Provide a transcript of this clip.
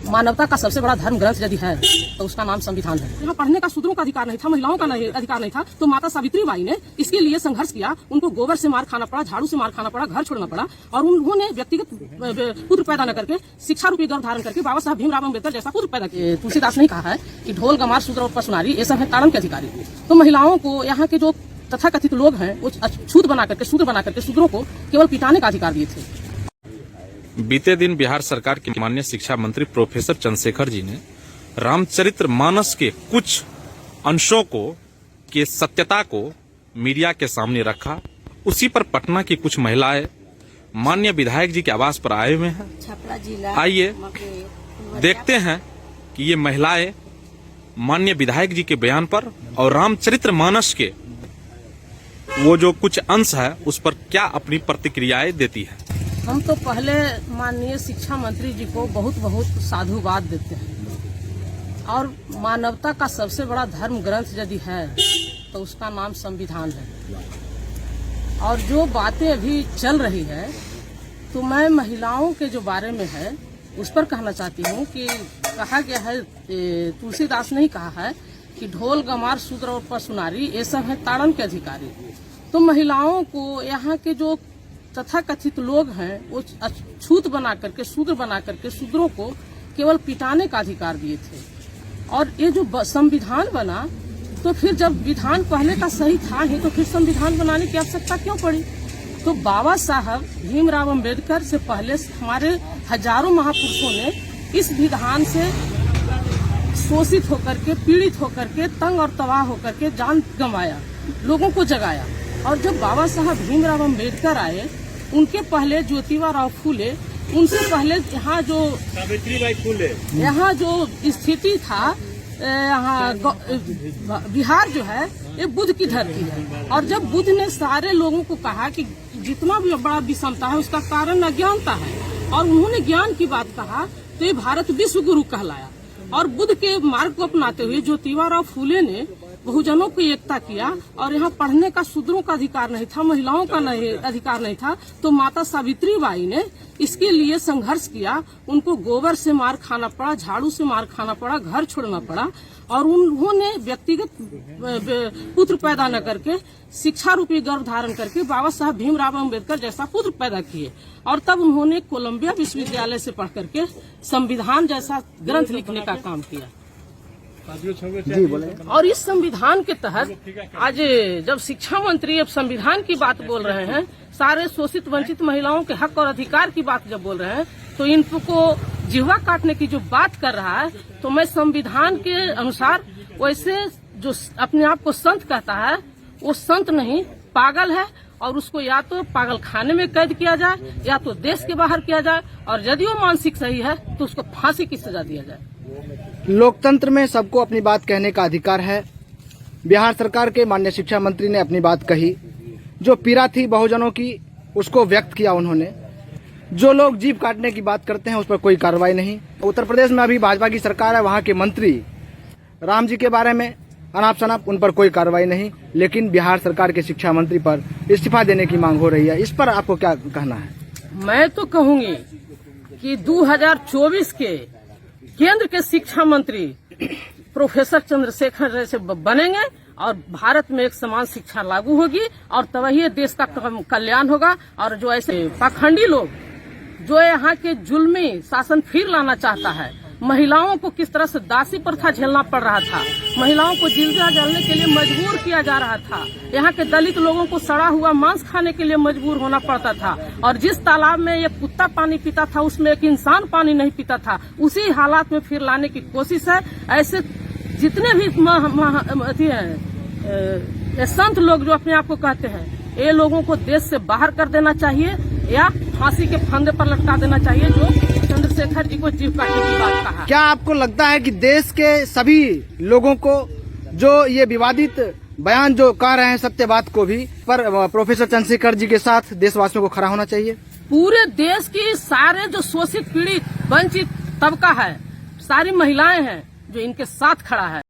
मानवता का सबसे बड़ा धर्म ग्रंथ यदि है तो उसका नाम संविधान है। यहाँ पढ़ने का शूद्रों का अधिकार नहीं था, महिलाओं का अधिकार नहीं था, तो माता सावित्री बाई ने इसके लिए संघर्ष किया। उनको गोबर से मार खाना पड़ा, झाड़ू से मार खाना पड़ा, घर छोड़ना पड़ा, और उन्होंने व्यक्तिगत पुत्र पैदा न करके शिक्षा रूपी गर्भ धारण करके बाबा साहब भीमराव अम्बेडकर जैसा पुत्र पैदा किए। तुलसीदास ने कहा है कि ढोल गमार शूद्र और पशुनारी ये सब है ताड़न के अधिकारी। तो महिलाओं को यहाँ के जो तथाकथित लोग हैं वो छूत बना करके शूद्रों को केवल पिटाने का अधिकार दिए थे। बीते दिन बिहार सरकार के माननीय शिक्षा मंत्री प्रोफेसर चंद्रशेखर जी ने रामचरितमानस के कुछ अंशों के सत्यता को मीडिया के सामने रखा। उसी पर पटना की कुछ महिलाएं माननीय विधायक जी के आवास पर आए हुए हैं। आइए देखते हैं कि ये महिलाएं माननीय विधायक जी के बयान पर और रामचरितमानस के वो जो कुछ अंश है उस पर क्या अपनी प्रतिक्रियाएं देती है। हम तो पहले माननीय शिक्षा मंत्री जी को बहुत बहुत साधुवाद देते हैं, और मानवता का सबसे बड़ा धर्म ग्रंथ यदि है तो उसका नाम संविधान है। और जो बातें अभी चल रही है तो मैं महिलाओं के जो बारे में है उस पर कहना चाहती हूँ कि कहा गया है, तुलसीदास ने ही कहा है कि ढोल गमार शूद्र और पशुनारी ये सब है ताड़न के अधिकारी। तो महिलाओं को यहाँ के जो तथाकथित लोग हैं वो छूत बना करके शूद्र बना करके शूद्रों को केवल पिटाने का अधिकार दिए थे। और ये जो संविधान बना तो फिर जब विधान पहले का सही था ही तो फिर संविधान बनाने की आवश्यकता क्यों पड़ी। तो बाबा साहब भीमराव अम्बेडकर से पहले हमारे हजारों महापुरुषों ने इस विधान से शोषित होकर के, पीड़ित होकर के, तंग और तबाह होकर के जान गंवाया, लोगों को जगाया। और जब बाबा साहब भीमराव अम्बेडकर आए उनके पहले ज्योतिबा राव फूले, उनसे पहले यहाँ जो सावित्रीबाई फूले, यहाँ जो स्थिति था, यहाँ बिहार जो है ये बुद्ध की धरती है। और जब बुद्ध ने सारे लोगों को कहा कि जितना भी बड़ा विषमता है उसका कारण अज्ञानता है, और उन्होंने ज्ञान की बात कहा तो ये भारत विश्व गुरु कहलाया। और बुद्ध के मार्ग को अपनाते हुए ज्योतिबा राव फूले ने बहुजनों की एकता किया। और यहाँ पढ़ने का शूद्रों का अधिकार नहीं था, महिलाओं का अधिकार नहीं था, तो माता सावित्री बाई ने इसके लिए संघर्ष किया। उनको गोबर से मार खाना पड़ा, झाड़ू से मार खाना पड़ा, घर छोड़ना पड़ा, और उन्होंने व्यक्तिगत पुत्र पैदा न करके शिक्षा रूपी गर्भ धारण करके बाबा साहब भीमराव अम्बेडकर जैसा पुत्र पैदा किए। और तब उन्होंने कोलंबिया विश्वविद्यालय से पढ़ करके संविधान जैसा ग्रंथ लिखने का काम किया। जी बोले। और इस संविधान के तहत आज जब शिक्षा मंत्री अब संविधान की बात बोल रहे हैं, सारे शोषित वंचित महिलाओं के हक और अधिकार की बात जब बोल रहे हैं, तो इनको जिह्वा काटने की जो बात कर रहा है, तो मैं संविधान के अनुसार वैसे जो अपने आप को संत कहता है वो संत नहीं, पागल है। और उसको या तो पागल खाने में कैद किया जाए या तो देश के बाहर किया जाए, और यदि वो मानसिक सही है तो उसको फांसी की सजा दिया जाए। लोकतंत्र में सबको अपनी बात कहने का अधिकार है। बिहार सरकार के माननीय शिक्षा मंत्री ने अपनी बात कही, जो पीड़ा थी बहुजनों की उसको व्यक्त किया उन्होंने। जो लोग जीभ काटने की बात करते हैं उस पर कोई कार्रवाई नहीं। उत्तर प्रदेश में अभी भाजपा की सरकार है, वहां के मंत्री राम जी के बारे में अनाप शनाप, उन पर कोई कार्रवाई नहीं। लेकिन बिहार सरकार के शिक्षा मंत्री पर इस्तीफा देने की मांग हो रही है, इस पर आपको क्या कहना है? मैं तो कहूंगी कि 2024 के केंद्र के शिक्षा मंत्री प्रोफेसर चंद्रशेखर जैसे बनेंगे और भारत में एक समान शिक्षा लागू होगी, और तभी देश का कल्याण होगा। और जो ऐसे पाखंडी लोग जो यहाँ के जुल्मी शासन फिर लाना चाहता है, महिलाओं को किस तरह से दासी प्रथा झेलना पड़ रहा था, महिलाओं को जिल्दा जलने के लिए मजबूर किया जा रहा था, यहाँ के दलित लोगों को सड़ा हुआ मांस खाने के लिए मजबूर होना पड़ता था, और जिस तालाब में एक कुत्ता पानी पीता था उसमें एक इंसान पानी नहीं पीता था, उसी हालात में फिर लाने की कोशिश है। ऐसे जितने भी संत लोग जो अपने आप को कहते हैं, ये लोगों को देश से बाहर कर देना चाहिए या फांसी के फंदे पर लटका देना चाहिए, जो चंद्रशेखर जी को जीभ काटने की बात कहा। क्या आपको लगता है कि देश के सभी लोगों को जो ये विवादित बयान जो कह रहे हैं सत्य बात को भी, पर प्रोफेसर चंद्रशेखर जी के साथ देशवासियों को खड़ा होना चाहिए? पूरे देश की सारे जो शोषित पीड़ित वंचित तबका है, सारी महिलाएं हैं जो इनके साथ खड़ा है।